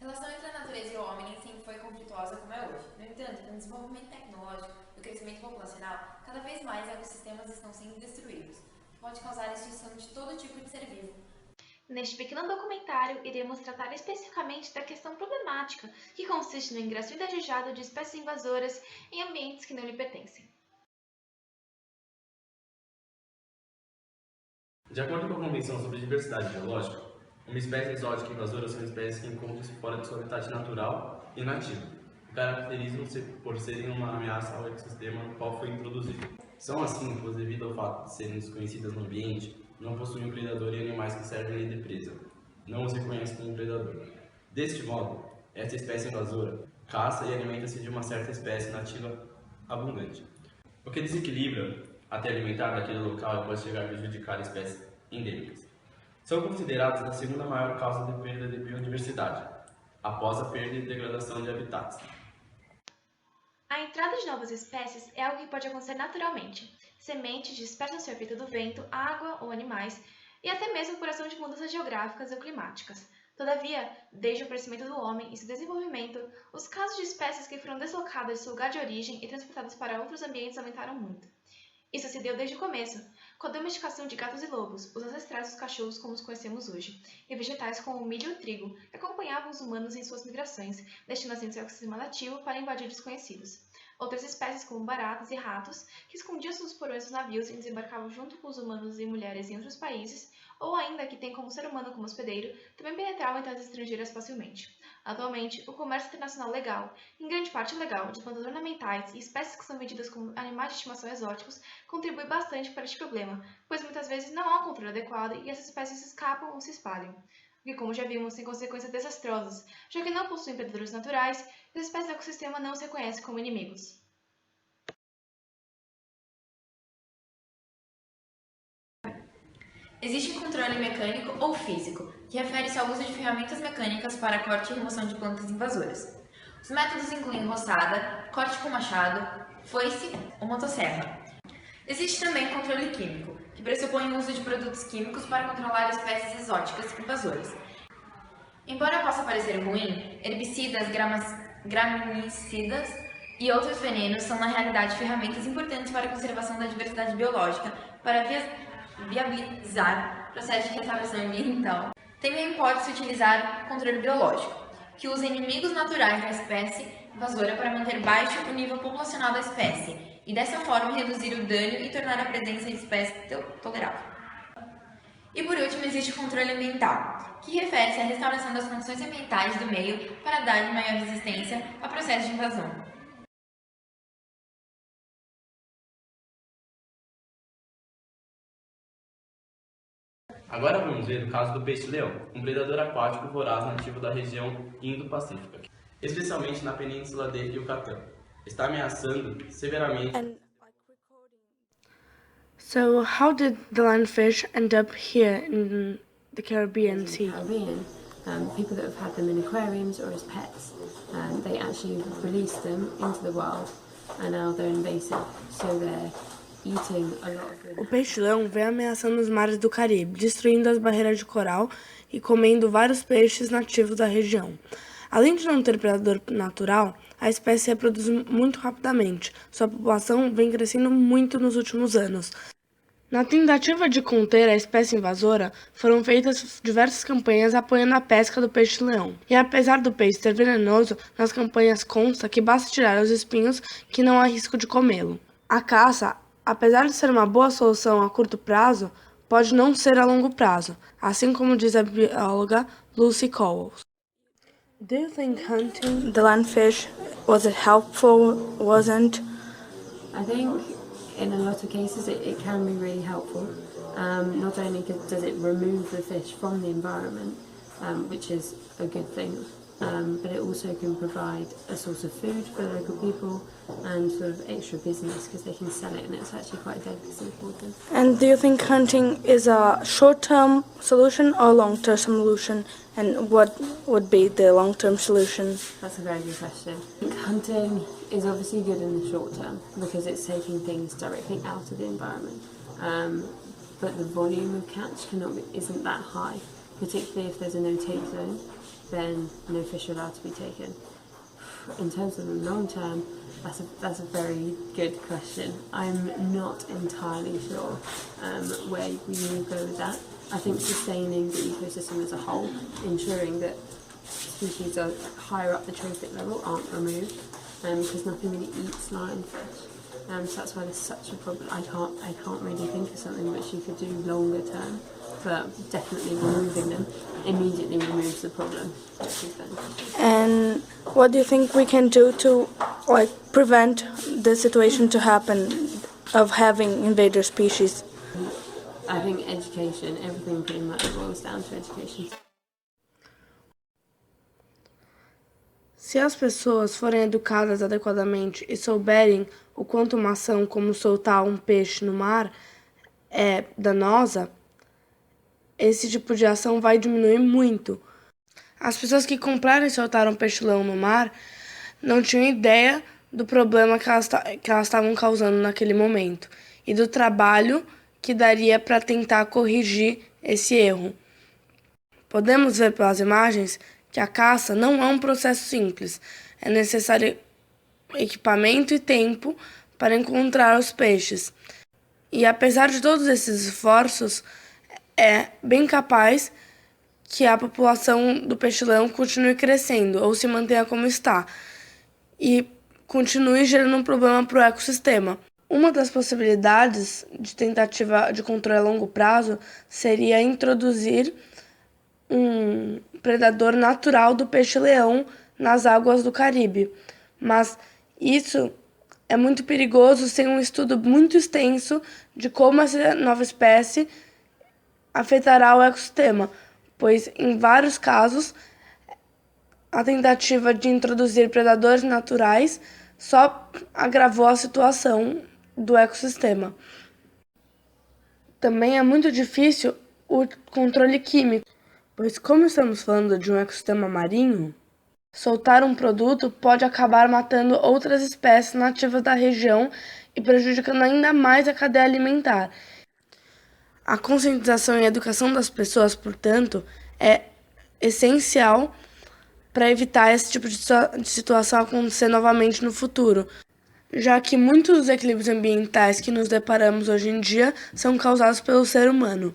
A relação entre a natureza e o homem nem sempre foi conflituosa como é hoje. No entanto, com o desenvolvimento tecnológico e o crescimento populacional, cada vez mais ecossistemas estão sendo destruídos, o que pode causar a extinção de todo tipo de ser vivo. Neste pequeno documentário, iremos tratar especificamente da questão problemática que consiste no ingresso indesejado de espécies invasoras em ambientes que não lhe pertencem. De acordo com a Convenção sobre Diversidade Biológica, uma espécie exótica invasora são espécies que encontram-se fora de sua habitat natural e nativa, que caracterizam-se por serem uma ameaça ao ecossistema no qual foi introduzido. São assim, pois devido ao fato de serem desconhecidas no ambiente, não possuem um predador e animais que servem de presa. Não os reconhecem como predador. Deste modo, esta espécie invasora caça e alimenta-se de uma certa espécie nativa abundante, o que desequilibra a teia alimentar daquele local e pode chegar a prejudicar espécies endêmicas. São considerados a segunda maior causa de perda de biodiversidade, após a perda e degradação de habitats. A entrada de novas espécies é algo que pode acontecer naturalmente. Sementes dispersam-se ao efeito do vento, água ou animais, e até mesmo por ação de mudanças geográficas ou climáticas. Todavia, desde o aparecimento do homem e seu desenvolvimento, os casos de espécies que foram deslocadas de seu lugar de origem e transportadas para outros ambientes aumentaram muito. Isso se deu desde o começo, com a domesticação de gatos e lobos, os ancestrais dos cachorros como os conhecemos hoje, e vegetais como o milho e o trigo, que acompanhavam os humanos em suas migrações, destinando-se ao ecossistema nativo para invadir desconhecidos. Outras espécies, como baratas e ratos, que escondiam-se nos porões dos navios e desembarcavam junto com os humanos e mulheres em outros países, ou ainda que têm como ser humano como hospedeiro, também penetravam em terras estrangeiras facilmente. Atualmente, o comércio internacional legal, em grande parte ilegal, de plantas ornamentais e espécies que são vendidas como animais de estimação exóticos, contribui bastante para este problema, pois muitas vezes não há um controle adequado e essas espécies escapam ou se espalham. O que, como já vimos, tem consequências desastrosas, já que não possuem predadores naturais e as espécies do ecossistema não se reconhecem como inimigos. Existe um controle mecânico ou físico, que refere-se ao uso de ferramentas mecânicas para corte e remoção de plantas invasoras. Os métodos incluem roçada, corte com machado, foice ou motosserra. Existe também controle químico, que pressupõe o uso de produtos químicos para controlar espécies exóticas invasoras. Embora possa parecer ruim, herbicidas, graminicidas e outros venenos são na realidade ferramentas importantes para a conservação da diversidade biológica, para viabilizar o processo de restauração ambiental. Também pode-se utilizar controle biológico, que usa inimigos naturais da espécie invasora para manter baixo o nível populacional da espécie e dessa forma reduzir o dano e tornar a presença de espécie tolerável. E por último, existe o controle ambiental, que refere-se à restauração das condições ambientais do meio para dar maior resistência ao processo de invasão. Agora vamos ver o caso do peixe-leão, um predador aquático voraz nativo da região Indo-Pacífica, especialmente na península de Yucatán. Está ameaçando severamente. So, how did the lionfish end up here in the Caribbean Sea? People that have had them in aquariums or as pets, they actually release them into the wild, and now they're invasive, so they're eating a lot of the... O peixe-leão vem ameaçando os mares do Caribe, destruindo as barreiras de coral e comendo vários peixes nativos da região. Além de não ter predador natural, a espécie se reproduz muito rapidamente. Sua população vem crescendo muito nos últimos anos. Na tentativa de conter a espécie invasora, foram feitas diversas campanhas apoiando a pesca do peixe-leão. E apesar do peixe ser venenoso, nas campanhas consta que basta tirar os espinhos que não há risco de comê-lo. A caça, apesar de ser uma boa solução a curto prazo, pode não ser a longo prazo, assim como diz a bióloga Lucy Cowles. Do you think hunting the lionfish was it helpful? Wasn't? I think in a lot of cases it can be really helpful. Not only does it remove the fish from the environment, which is a good thing, but it also can provide a source of food for the local people and sort of extra business because they can sell it, and it's actually quite delicate for them. And do you think hunting is a short-term solution or long-term solution? And what would be the long-term solution? That's a very good question. I think hunting is obviously good in the short term because it's taking things directly out of the environment. But the volume of catch isn't that high. particularly if there's a no-take zone, then no fish are allowed to be taken. In terms of the long term, that's a very good question. I'm not entirely sure where we will go with that. I think sustaining the ecosystem as a whole, ensuring that species are higher up the trophic level aren't removed, because nothing really eats lionfish. So that's why there's such a problem. I can't really think of something which you could do longer term, but definitely removing them immediately removes the problem, which is beneficial. And what do you think we can do to prevent the situation to happen of having invader species? I think education, everything pretty much boils down to education. Se as pessoas forem educadas adequadamente e souberem o quanto uma ação como soltar um peixe no mar é danosa, esse tipo de ação vai diminuir muito. As pessoas que compraram e soltaram peixe-leão no mar não tinham ideia do problema que elas estavam causando naquele momento e do trabalho que daria para tentar corrigir esse erro. Podemos ver pelas imagens que a caça não é um processo simples. É necessário equipamento e tempo para encontrar os peixes. E apesar de todos esses esforços, é bem capaz que a população do peixe-leão continue crescendo ou se mantenha como está e continue gerando um problema para o ecossistema. Uma das possibilidades de tentativa de controle a longo prazo seria introduzir um predador natural do peixe-leão nas águas do Caribe, mas isso é muito perigoso sem um estudo muito extenso de como essa nova espécie afetará o ecossistema, pois em vários casos a tentativa de introduzir predadores naturais só agravou a situação do ecossistema. Também é muito difícil o controle químico, pois como estamos falando de um ecossistema marinho, soltar um produto pode acabar matando outras espécies nativas da região e prejudicando ainda mais a cadeia alimentar. A conscientização e a educação das pessoas, portanto, é essencial para evitar esse tipo de situação acontecer novamente no futuro, já que muitos dos equilíbrios ambientais que nos deparamos hoje em dia são causados pelo ser humano.